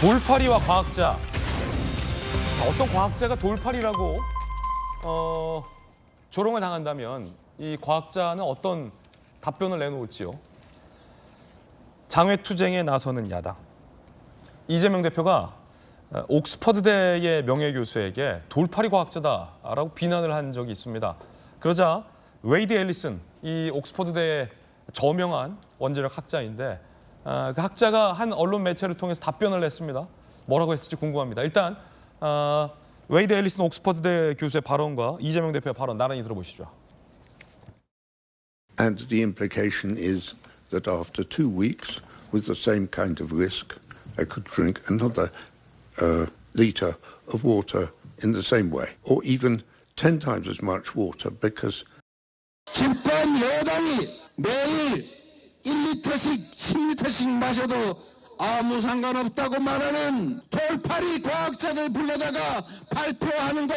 돌팔이와 과학자. 어떤 과학자가 돌팔이라고 조롱을 당한다면 이 과학자는 어떤 답변을 내놓을지요. 장외투쟁에 나서는 야당. 이재명 대표가 옥스퍼드대의 명예교수에게 돌팔이 과학자다라고 비난을 한 적이 있습니다. 그러자 웨이드 앨리슨, 이 옥스퍼드대의 저명한 원자력 학자인데 그 학자가 한 언론 매체를 통해서 답변을 냈습니다. 뭐라고 했을지 궁금합니다. 일단 웨이드 앨리슨 옥스퍼드대 교수의 발언과 이재명 대표의 발언 나란히 들어보시죠. And the implication is that after 2 weeks, with the same kind of risk, I could drink another liter of water in the same way, or even 10 times as much water, because 집권 여당이 매일 1리터씩 10리터씩 마셔도 아무 상관없다고 말하는 돌팔이 과학자들 불러다가 발표하는 것,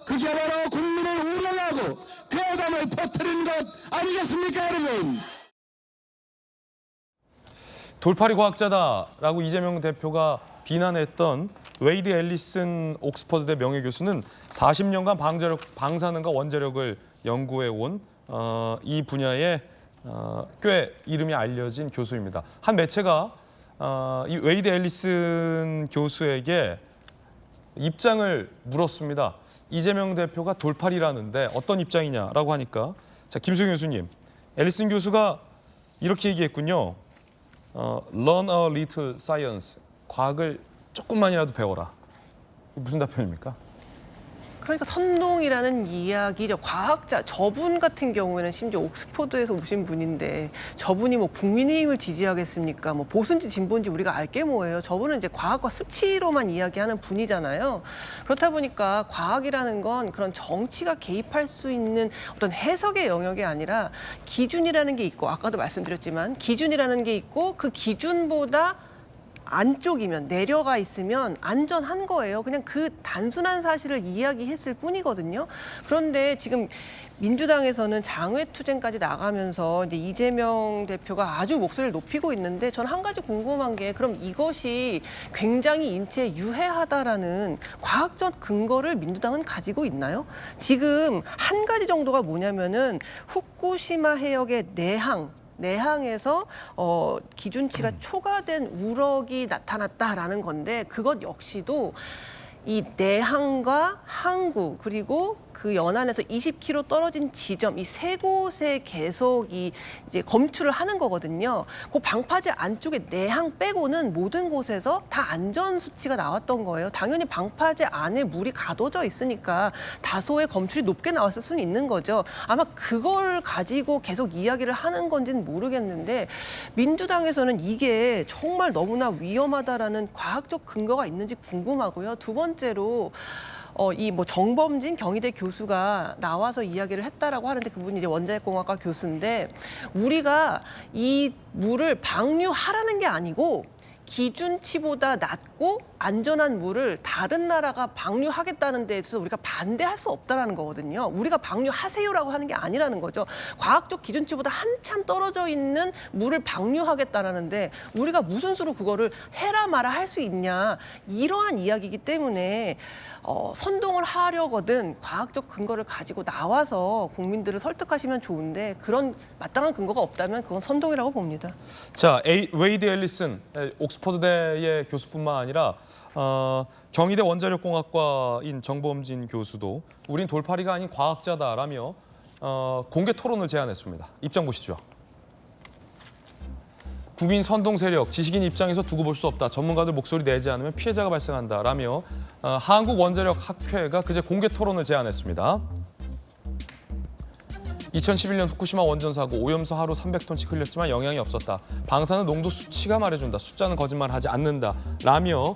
그게 바로 국민을 우롱하고 괴담을 퍼뜨리는 것 아니겠습니까, 여러분? 돌팔이 과학자다라고 이재명 대표가 비난했던 웨이드 앨리슨 옥스퍼드대 명예교수는 40년간 방사능과 원자력을 연구해 온 이 분야에 꽤 이름이 알려진 교수입니다. 한 매체가 이 웨이드 앨리슨 교수에게 입장을 물었습니다. 이재명 대표가 돌팔이라는데 어떤 입장이냐라고 하니까, 자, 김수경 교수님, 앨리슨 교수가 이렇게 얘기했군요. Learn a little science. 과학을 조금만이라도 배워라. 무슨 답변입니까? 그러니까 선동이라는 이야기죠. 과학자, 저분 같은 경우에는 심지어 옥스퍼드에서 오신 분인데 저분이 뭐 국민의힘을 지지하겠습니까? 뭐 보수인지 진보인지 우리가 알게 뭐예요. 저분은 이제 과학과 수치로만 이야기하는 분이잖아요. 그렇다 보니까 과학이라는 건 그런 정치가 개입할 수 있는 어떤 해석의 영역이 아니라 기준이라는 게 있고, 아까도 말씀드렸지만 기준이라는 게 있고, 그 기준보다 안쪽이면, 내려가 있으면 안전한 거예요. 그냥 그 단순한 사실을 이야기했을 뿐이거든요. 그런데 지금 민주당에서는 장외투쟁까지 나가면서 이제 이재명 대표가 아주 목소리를 높이고 있는데, 저는 한 가지 궁금한 게, 그럼 이것이 굉장히 인체에 유해하다라는 과학적 근거를 민주당은 가지고 있나요? 지금 한 가지 정도가 뭐냐면은 후쿠시마 해역의 내항에서 기준치가 초과된 우럭이 나타났다라는 건데, 그것 역시도 이 내항과 항구, 그리고 그 연안에서 20km 떨어진 지점, 이 세 곳에 계속 이제 검출을 하는 거거든요. 그 방파제 안쪽에 내항 빼고는 모든 곳에서 다 안전 수치가 나왔던 거예요. 당연히 방파제 안에 물이 가둬져 있으니까 다소의 검출이 높게 나왔을 수는 있는 거죠. 아마 그걸 가지고 계속 이야기를 하는 건지는 모르겠는데, 민주당에서는 이게 정말 너무나 위험하다라는 과학적 근거가 있는지 궁금하고요. 두 번째로 이 뭐 정범진 경희대 교수가 나와서 이야기를 했다라고 하는데, 그분이 이제 원자력공학과 교수인데, 우리가 이 물을 방류하라는 게 아니고 기준치보다 낮고 안전한 물을 다른 나라가 방류하겠다는 데에 대해서 우리가 반대할 수 없다라는 거거든요. 우리가 방류하세요라고 하는 게 아니라는 거죠. 과학적 기준치보다 한참 떨어져 있는 물을 방류하겠다라는데 우리가 무슨 수로 그거를 해라 마라 할 수 있냐, 이러한 이야기이기 때문에 선동을 하려거든 과학적 근거를 가지고 나와서 국민들을 설득하시면 좋은데, 그런 마땅한 근거가 없다면 그건 선동이라고 봅니다. 자, 웨이드 앨리슨 옥스퍼드대의 교수뿐만 아니라 경희대 원자력공학과인 정범진 교수도 우린 돌팔이가 아닌 과학자다라며 공개 토론을 제안했습니다. 입장 보시죠. 국민 선동 세력, 지식인 입장에서 두고 볼 수 없다. 전문가들 목소리 내지 않으면 피해자가 발생한다라며 한국원자력학회가 그제 공개 토론을 제안했습니다. 2011년 후쿠시마 원전 사고, 오염수 하루 300톤씩 흘렸지만 영향이 없었다. 방사능 농도 수치가 말해준다. 숫자는 거짓말하지 않는다. 라며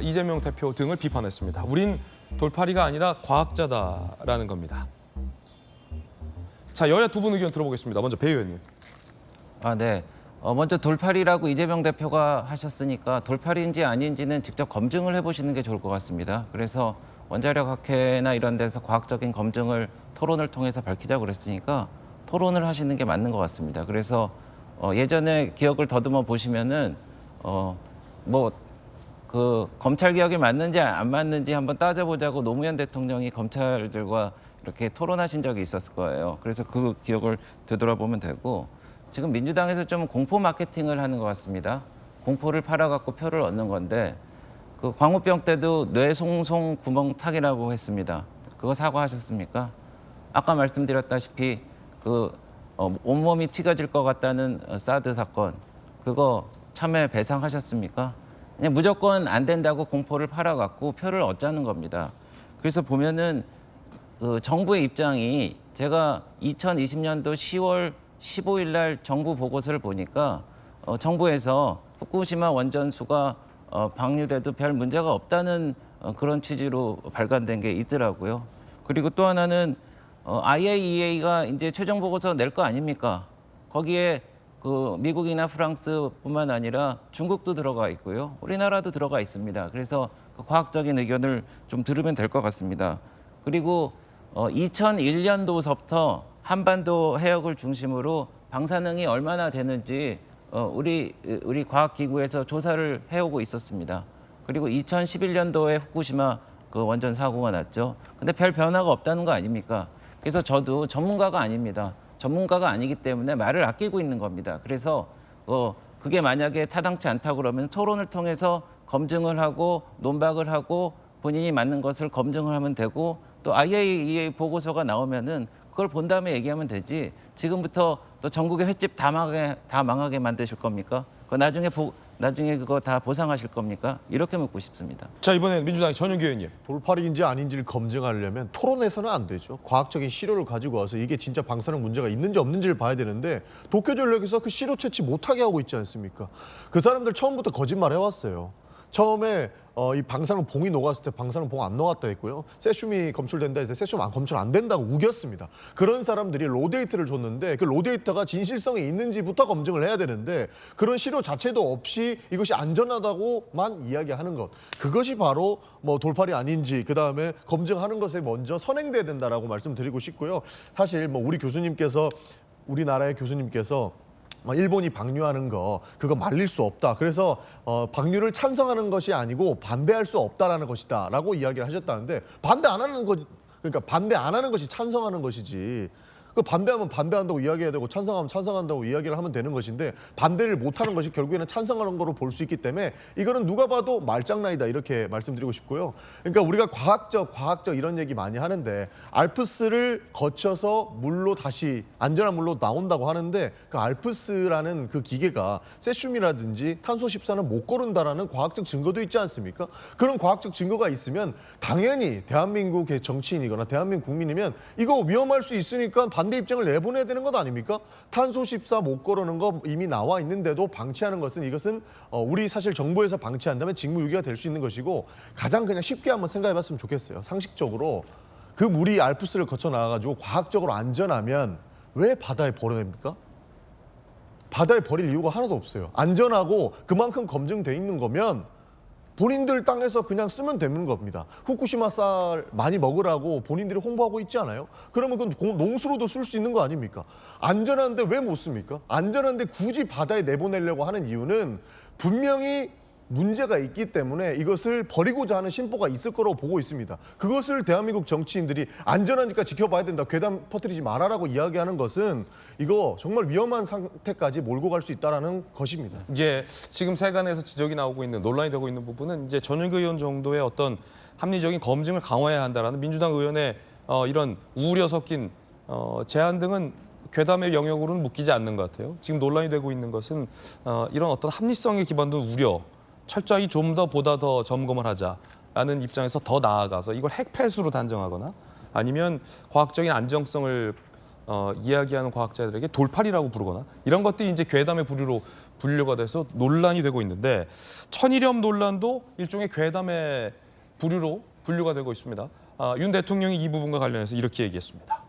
이재명 대표 등을 비판했습니다. 우린 돌팔이가 아니라 과학자다라는 겁니다. 자, 여야 두 분 의견 들어보겠습니다. 먼저 배 의원님. 네. 먼저 돌팔이라고 이재명 대표가 하셨으니까 돌팔이인지 아닌지는 직접 검증을 해보시는 게 좋을 것 같습니다. 그래서 원자력학회나 이런 데서 과학적인 검증을 토론을 통해서 밝히자고 그랬으니까 토론을 하시는 게 맞는 것 같습니다. 그래서 예전에 기억을 더듬어 보시면은 뭐 그 검찰 개혁이 맞는지 안 맞는지 한번 따져보자고 노무현 대통령이 검찰들과 이렇게 토론하신 적이 있었을 거예요. 그래서 그 기억을 되돌아보면 되고 지금 민주당에서 좀 공포 마케팅을 하는 것 같습니다. 공포를 팔아갖고 표를 얻는 건데 그 광우병 때도 뇌송송 구멍탁이라고 했습니다. 그거 사과하셨습니까? 아까 말씀드렸다시피 그 온몸이 튀겨질 것 같다는 사드 사건 그거 참여 배상하셨습니까? 그냥 무조건 안 된다고 공포를 팔아갖고 표를 얻자는 겁니다. 그래서 보면은 그 정부의 입장이 제가 2020년도 10월 15일 날 정부 보고서를 보니까 정부에서 후쿠시마 원전수가 방류돼도 별 문제가 없다는 그런 취지로 발간된 게 있더라고요. 그리고 또 하나는 IAEA가 이제 최종 보고서 낼 거 아닙니까? 거기에 그 미국이나 프랑스뿐만 아니라 중국도 들어가 있고요. 우리나라도 들어가 있습니다. 그래서 그 과학적인 의견을 좀 들으면 될 것 같습니다. 그리고 2001년도서부터 한반도 해역을 중심으로 방사능이 얼마나 되는지 우리 과학기구에서 조사를 해오고 있었습니다. 그리고 2011년도에 후쿠시마 그 원전 사고가 났죠. 근데 별 변화가 없다는 거 아닙니까? 그래서 저도 전문가가 아닙니다. 전문가가 아니기 때문에 말을 아끼고 있는 겁니다. 그래서 그게 만약에 타당치 않다고 그러면 토론을 통해서 검증을 하고 논박을 하고 본인이 맞는 것을 검증을 하면 되고 또 IAEA 보고서가 나오면은 그걸 본 다음에 얘기하면 되지. 지금부터 또 전국의 횟집 다 망하게 만드실 겁니까? 그 나중에 그거 다 보상하실 겁니까? 이렇게 묻고 싶습니다. 자, 이번엔 민주당의 전용기 의원님. 돌팔인지 아닌지를 검증하려면 토론에서는 안 되죠. 과학적인 시료를 가지고 와서 이게 진짜 방사능 문제가 있는지 없는지를 봐야 되는데 도쿄전력에서 그 시료 채취 못하게 하고 있지 않습니까? 그 사람들 처음부터 거짓말 해왔어요. 처음에 이 방사능 봉이 녹았을 때 방사능 봉 안 녹았다 했고요. 세슘이 검출된다 해서 세슘 검출 안 된다고 우겼습니다. 그런 사람들이 로데이터를 줬는데 그 로데이터가 진실성이 있는지부터 검증을 해야 되는데 그런 시료 자체도 없이 이것이 안전하다고만 이야기하는 것. 그것이 바로 뭐 돌팔이 아닌지 그다음에 검증하는 것에 먼저 선행돼야 된다라고 말씀드리고 싶고요. 사실 뭐 우리나라의 교수님께서 일본이 방류하는 거 그거 말릴 수 없다. 그래서 방류를 찬성하는 것이 아니고 반대할 수 없다라는 것이다라고 이야기를 하셨다는데 반대 안 하는 것이 찬성하는 것이지. 그 반대하면 반대한다고 이야기해야 되고 찬성하면 찬성한다고 이야기를 하면 되는 것인데 반대를 못하는 것이 결국에는 찬성하는 거로 볼 수 있기 때문에 이거는 누가 봐도 말장난이다 이렇게 말씀드리고 싶고요. 그러니까 우리가 과학적 이런 얘기 많이 하는데 알프스를 거쳐서 물로 다시 안전한 물로 나온다고 하는데 그 알프스라는 그 기계가 세슘이라든지 탄소 14는 못 거른다라는 과학적 증거도 있지 않습니까? 그런 과학적 증거가 있으면 당연히 대한민국의 정치인이거나 대한민국 국민이면 이거 위험할 수 있으니까 반대 입장을 내보내야 되는 것 아닙니까? 탄소 14 못 거르는 거 이미 나와 있는데도 방치하는 것은 이것은 우리 사실 정부에서 방치한다면 직무유기가 될 수 있는 것이고 가장 그냥 쉽게 한번 생각해봤으면 좋겠어요. 상식적으로 그 물이 알프스를 거쳐 나가가지고 과학적으로 안전하면 왜 바다에 버려냅니까? 바다에 버릴 이유가 하나도 없어요. 안전하고 그만큼 검증돼 있는 거면 본인들 땅에서 그냥 쓰면 되는 겁니다. 후쿠시마 쌀 많이 먹으라고 본인들이 홍보하고 있지 않아요? 그러면 그건 농수로도 쓸 수 있는 거 아닙니까? 안전한데 왜 못 씁니까? 안전한데 굳이 바다에 내보내려고 하는 이유는 분명히 문제가 있기 때문에 이것을 버리고자 하는 심보가 있을 거라고 보고 있습니다. 그것을 대한민국 정치인들이 안전하니까 지켜봐야 된다, 괴담 퍼뜨리지 말아라고 이야기하는 것은 이거 정말 위험한 상태까지 몰고 갈 수 있다는 것입니다. 이게 지금 세간에서 지적이 나오고 있는 논란이 되고 있는 부분은 이제 전용기 의원 정도의 어떤 합리적인 검증을 강화해야 한다라는 민주당 의원의 이런 우려 섞인 제안 등은 괴담의 영역으로는 묶이지 않는 것 같아요. 지금 논란이 되고 있는 것은 이런 어떤 합리성에 기반된 우려, 철저히 좀 더 보다 더 점검을 하자라는 입장에서 더 나아가서 이걸 핵폐수로 단정하거나 아니면 과학적인 안정성을 이야기하는 과학자들에게 돌팔이라고 부르거나 이런 것들이 이제 괴담의 부류로 분류가 돼서 논란이 되고 있는데 천일염 논란도 일종의 괴담의 부류로 분류가 되고 있습니다. 윤 대통령이 이 부분과 관련해서 이렇게 얘기했습니다.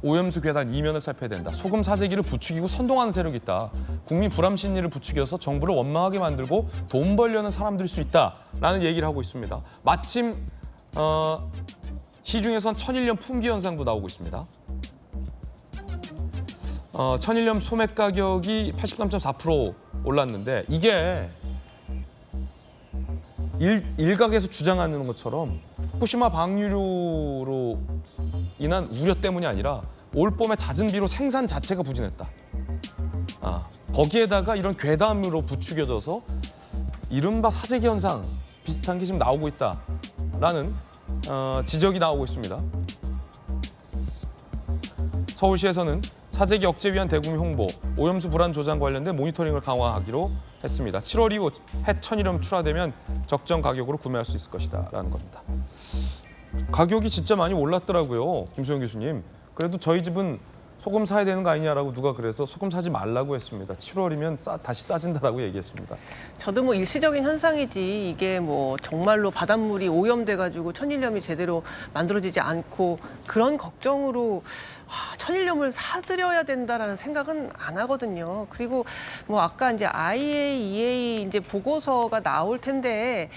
오염수 괴담 이면을 살펴야 된다. 소금 사재기를 부추기고 선동하는 세력이 있다. 국민 불안 심리를 부추겨서 정부를 원망하게 만들고 돈 벌려는 사람들일 수 있다라는 얘기를 하고 있습니다. 마침 시중에선 천일염 품귀 현상도 나오고 있습니다. 천일염 소매 가격이 83.4% 올랐는데 이게 일각에서 주장하는 것처럼 후쿠시마 방류로 인한 우려 때문이 아니라 올 봄에 잦은 비로 생산 자체가 부진했다. 거기에다가 이런 괴담으로 부추겨져서 이른바 사재기 현상 비슷한 게 지금 나오고 있다라는 지적이 나오고 있습니다. 서울시에서는 사재기 억제 위한 대국민 홍보, 오염수 불안 조장 관련된 모니터링을 강화하기로 했습니다. 7월 이후 해천일염 출하되면 적정 가격으로 구매할 수 있을 것이다라는 겁니다. 가격이 진짜 많이 올랐더라고요, 김소영 교수님. 그래도 저희 집은 소금 사야 되는 거 아니냐라고 누가 그래서 소금 사지 말라고 했습니다. 7월이면 다시 싸진다라고 얘기했습니다. 저도 뭐 일시적인 현상이지 이게 뭐 정말로 바닷물이 오염돼가지고 천일염이 제대로 만들어지지 않고 그런 걱정으로 천일염을 사들여야 된다라는 생각은 안 하거든요. 그리고 뭐 아까 이제 IAEA 이제 보고서가 나올 텐데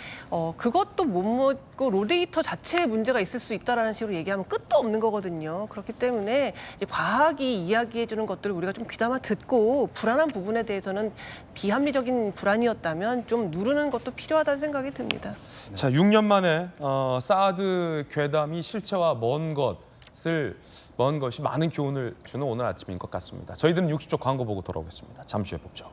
그것도 못 먹고 로데이터 자체에 문제가 있을 수 있다라는 식으로 얘기하면 끝도 없는 거거든요. 그렇기 때문에 이제 과학이 이야기해 주는 것들을 우리가 좀 귀담아 듣고 불안한 부분에 대해서는 비합리적인 불안이었다면 좀 누르는 것도 필요하다는 생각이 듭니다. 자, 6년 만에 사드 괴담이 실체와 먼 것이 많은 교훈을 주는 오늘 아침인 것 같습니다. 저희들은 60초 광고 보고 돌아오겠습니다. 잠시 후에 뵙죠.